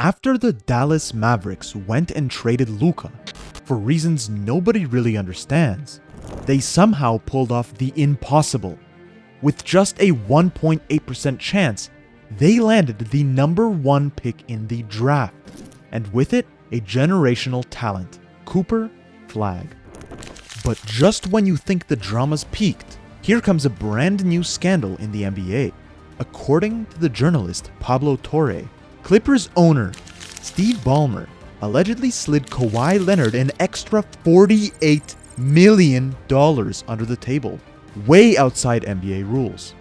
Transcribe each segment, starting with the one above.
After the Dallas Mavericks went and traded Luka, for reasons nobody really understands, they somehow pulled off the impossible. With just a 1.8% chance, they landed the #1 pick in the draft, and with it, a generational talent, Cooper Flag. But just when you think the drama's peaked, here comes a brand new scandal in the NBA. According to the journalist Pablo Torre, Clippers owner Steve Ballmer allegedly slid Kawhi Leonard an extra $48 million under the table, way outside NBA rules.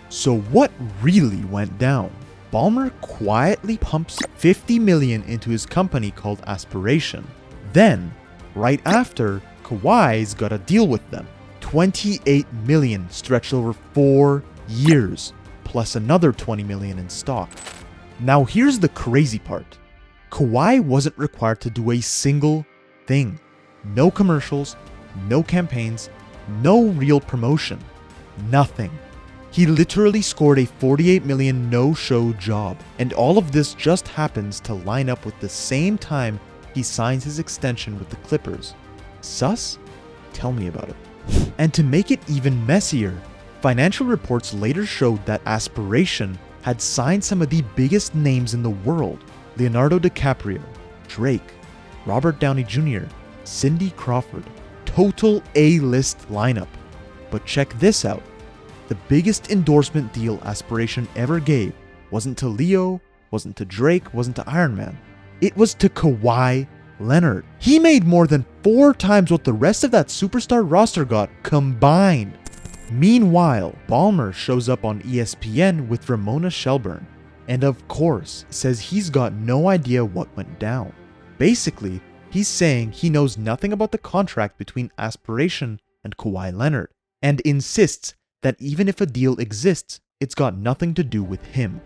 So what really went down? Ballmer quietly pumps $50 million into his company called Aspiration. Then, right after, Kawhi's got a deal with them. $28 million stretched over 4 years, plus another $20 million in stock. Now here's the crazy part. Kawhi wasn't required to do a single thing. No commercials, no campaigns, no real promotion. Nothing. He literally scored a $48 million no-show job, and all of this just happens to line up with the same time he signs his extension with the Clippers. Sus? Tell me about it. And to make it even messier, financial reports later showed that Aspiration had signed some of the biggest names in the world: Leonardo DiCaprio, Drake, Robert Downey Jr., Cindy Crawford. Total A-list lineup. But check this out. The biggest endorsement deal Aspiration ever gave wasn't to Leo, wasn't to Drake, wasn't to Iron Man. It was to Kawhi Leonard. He made more than 4 times what the rest of that superstar roster got combined. Meanwhile, Ballmer shows up on ESPN with Ramona Shelburne, and of course says he's got no idea what went down. Basically, he's saying he knows nothing about the contract between Aspiration and Kawhi Leonard, and insists that even if a deal exists, it's got nothing to do with him.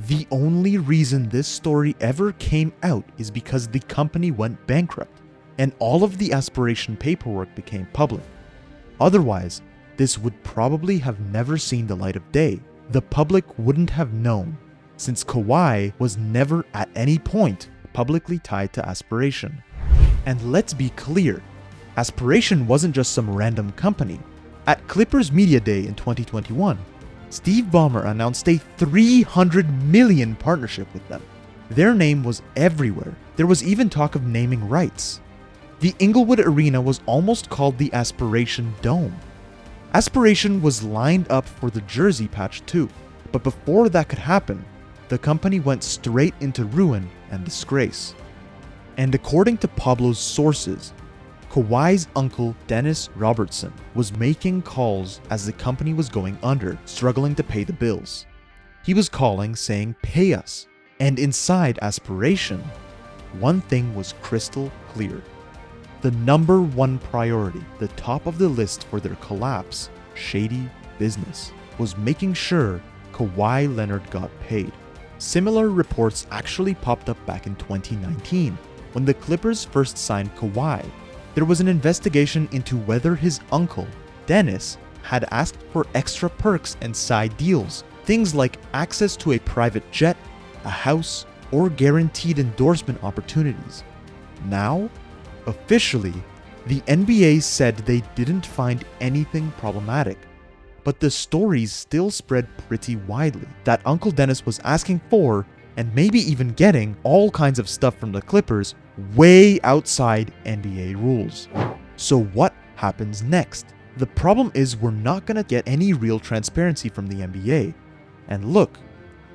The only reason this story ever came out is because the company went bankrupt, and all of the Aspiration paperwork became public. Otherwise, this would probably have never seen the light of day. The public wouldn't have known, since Kawhi was never at any point publicly tied to Aspiration. And let's be clear, Aspiration wasn't just some random company. At Clippers Media Day in 2021, Steve Ballmer announced a $300 million partnership with them. Their name was everywhere. There was even talk of naming rights. The Inglewood Arena was almost called the Aspiration Dome. Aspiration was lined up for the jersey patch too, but before that could happen, the company went straight into ruin and disgrace. And according to Pablo's sources, Kawhi's uncle Dennis Robertson was making calls as the company was going under, struggling to pay the bills. He was calling saying, "Pay us." And inside Aspiration, one thing was crystal clear. The #1 priority, the top of the list for their collapse, shady business, was making sure Kawhi Leonard got paid. Similar reports actually popped up back in 2019, when the Clippers first signed Kawhi. There was an investigation into whether his uncle, Dennis, had asked for extra perks and side deals, things like access to a private jet, a house, or guaranteed endorsement opportunities. Now, officially, the NBA said they didn't find anything problematic, but the stories still spread pretty widely that Uncle Dennis was asking for, and maybe even getting, all kinds of stuff from the Clippers way outside NBA rules. So what happens next? The problem is we're not gonna get any real transparency from the NBA. And look,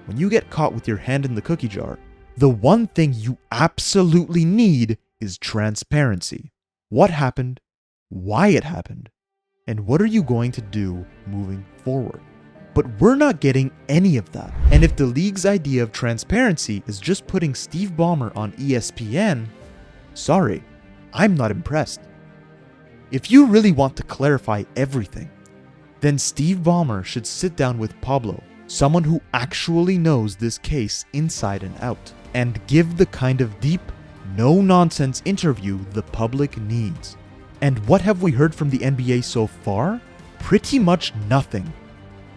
when you get caught with your hand in the cookie jar, the one thing you absolutely need is transparency. What happened, why it happened, and what are you going to do moving forward? But we're not getting any of that. And if the league's idea of transparency is just putting Steve Ballmer on ESPN, sorry, I'm not impressed. If you really want to clarify everything, then Steve Ballmer should sit down with Pablo, someone who actually knows this case inside and out, and give the kind of deep, no-nonsense interview the public needs. And what have we heard from the NBA so far? Pretty much nothing.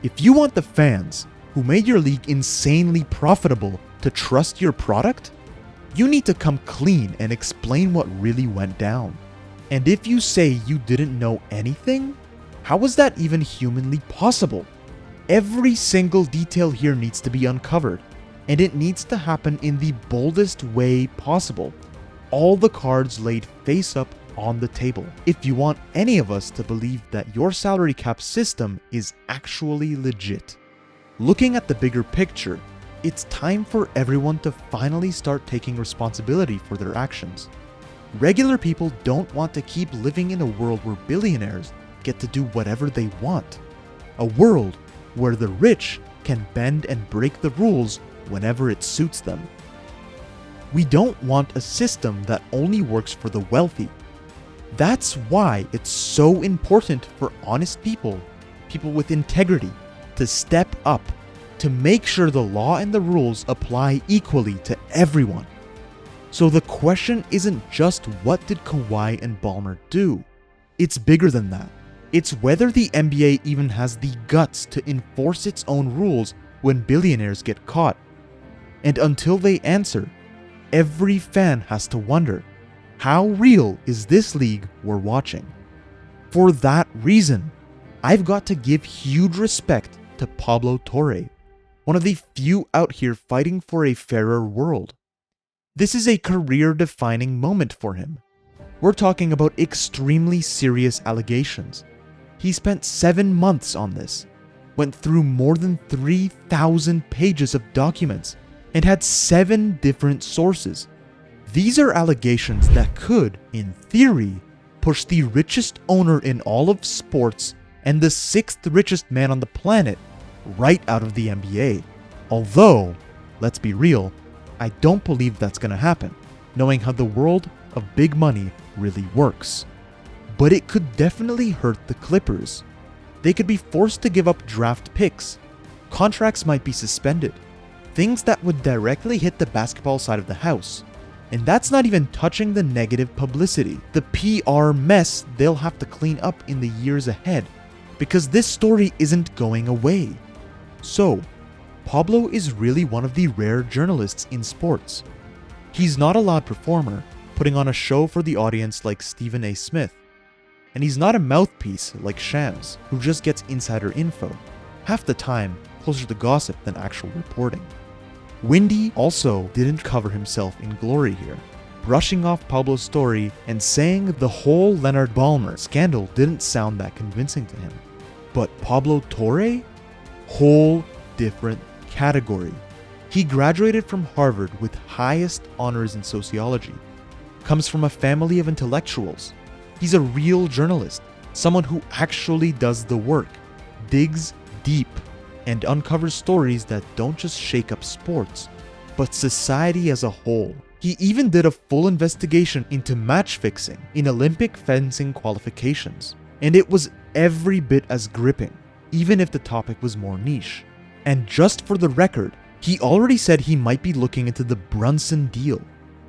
If you want the fans, who made your league insanely profitable, to trust your product, You need to come clean and explain what really went down. And if you say you didn't know anything, how is that even humanly possible? Every single detail here needs to be uncovered, and it needs to happen in the boldest way possible. All the cards laid face up on the table, if you want any of us to believe that your salary cap system is actually legit. Looking at the bigger picture, it's time for everyone to finally start taking responsibility for their actions. Regular people don't want to keep living in a world where billionaires get to do whatever they want. A world where the rich can bend and break the rules whenever it suits them. We don't want a system that only works for the wealthy. That's why it's so important for honest people, people with integrity, to step up, to make sure the law and the rules apply equally to everyone. So the question isn't just what did Kawhi and Ballmer do? It's bigger than that. It's whether the NBA even has the guts to enforce its own rules when billionaires get caught. And until they answer, every fan has to wonder, how real is this league we're watching? For that reason, I've got to give huge respect to Pablo Torre, one of the few out here fighting for a fairer world. This is a career-defining moment for him. We're talking about extremely serious allegations. He spent 7 months on this, went through more than 3,000 pages of documents, and had 7 different sources. These are allegations that could, in theory, push the richest owner in all of sports and the 6th richest man on the planet right out of the NBA. Although, let's be real, I don't believe that's gonna happen, knowing how the world of big money really works. But it could definitely hurt the Clippers. They could be forced to give up draft picks. Contracts might be suspended. Things that would directly hit the basketball side of the house. And that's not even touching the negative publicity, the PR mess they'll have to clean up in the years ahead, because this story isn't going away. So, Pablo is really one of the rare journalists in sports. He's not a loud performer, putting on a show for the audience like Stephen A. Smith. And he's not a mouthpiece like Shams, who just gets insider info, half the time closer to gossip than actual reporting. Windy also didn't cover himself in glory here, brushing off Pablo's story and saying the whole Leonard Ballmer scandal didn't sound that convincing to him. But Pablo Torre? Whole different category. He graduated from Harvard with highest honors in sociology, comes from a family of intellectuals. He's a real journalist, someone who actually does the work, digs deep, and uncovers stories that don't just shake up sports, but society as a whole. He even did a full investigation into match fixing in Olympic fencing qualifications, and it was every bit as gripping, even if the topic was more niche. And just for the record, he already said he might be looking into the Brunson deal,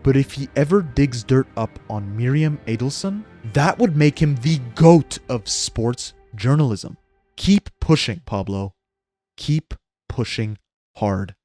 but if he ever digs dirt up on Miriam Adelson, that would make him the GOAT of sports journalism. Keep pushing, Pablo. Keep pushing hard.